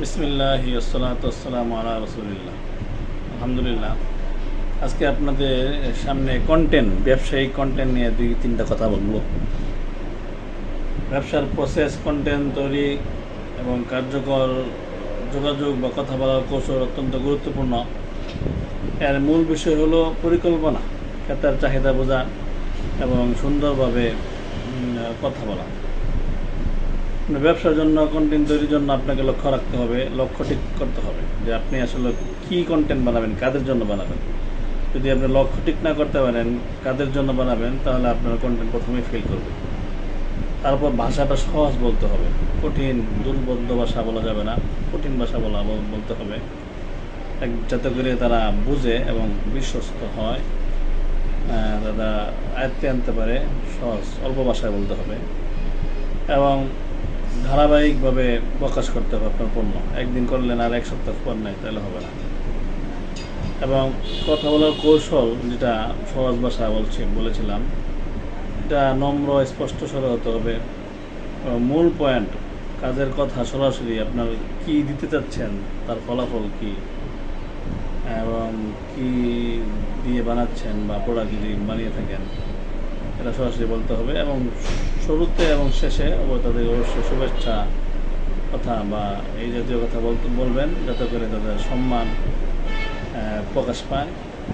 বিসমিল্লাহি ওয়াসসালাতু ওয়াসসালামু আলা রাসূলিল্লাহ। আলহামদুলিল্লাহ, আজকে আপনাদের সামনে ব্যবসায়িক কন্টেন্ট নিয়ে দুই তিনটা কথা বলবো। ব্যবসার প্রসেস, কন্টেন্ট তৈরি এবং কার্যকর যোগাযোগ বা কথা বলার কৌশল অত্যন্ত গুরুত্বপূর্ণ। এর মূল বিষয় হলো পরিকল্পনা, ক্রেতার চাহিদা বোঝা এবং সুন্দরভাবে কথা বলা। ব্যবসার জন্য কন্টেন্ট তৈরির জন্য আপনাকে লক্ষ্য রাখতে হবে, লক্ষ্য ঠিক করতে হবে যে আপনি আসলে কী কন্টেন্ট বানাবেন, কাদের জন্য বানাবেন। যদি আপনি লক্ষ্য ঠিক না করতে পারেন কাদের জন্য বানাবেন, তাহলে আপনার কন্টেন্ট প্রথমেই ফেল করবে। তারপর ভাষাটা সহজ বলতে হবে, কঠিন দুর্বোধ্য ভাষা বলা যাবে না, কঠিন ভাষা বলতে হবে, যাতে করে তারা বুঝে এবং বিশ্বস্ত হয়, তারা আয়ত্তে আনতে পারে। সহজ অল্প ভাষায় বলতে হবে এবং ধারাবাহিকভাবে প্রকাশ করতে হবে আপনার পণ্য। একদিন করলেন আর এক সপ্তাহ পর নেই, তাহলে হবে না। এবং কথা বলার কৌশল, যেটা সহজ ভাষা বলেছিলাম, এটা নম্র, স্পষ্ট স্বরে হতে হবে। মূল পয়েন্ট, কাজের কথা সরাসরি আপনার কি দিতে চাচ্ছেন, তার ফলাফল কি এবং কি দিয়ে বানাচ্ছেন বা প্রোডাক্ট যদি বানিয়ে থাকেন, এটা সরাসরি বলতে হবে। এবং শুরুতে এবং শেষে তাদের অবশ্যই শুভেচ্ছা কথা বা এই জাতীয় কথা বলবেন, যাতে করে তাদের সম্মান প্রকাশ পায়,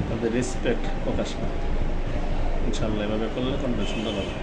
তাদের রেসপেক্ট প্রকাশ পায়। ইনশাআল্লাহ এভাবে করলে কন্টেন্ট সুন্দর হবে।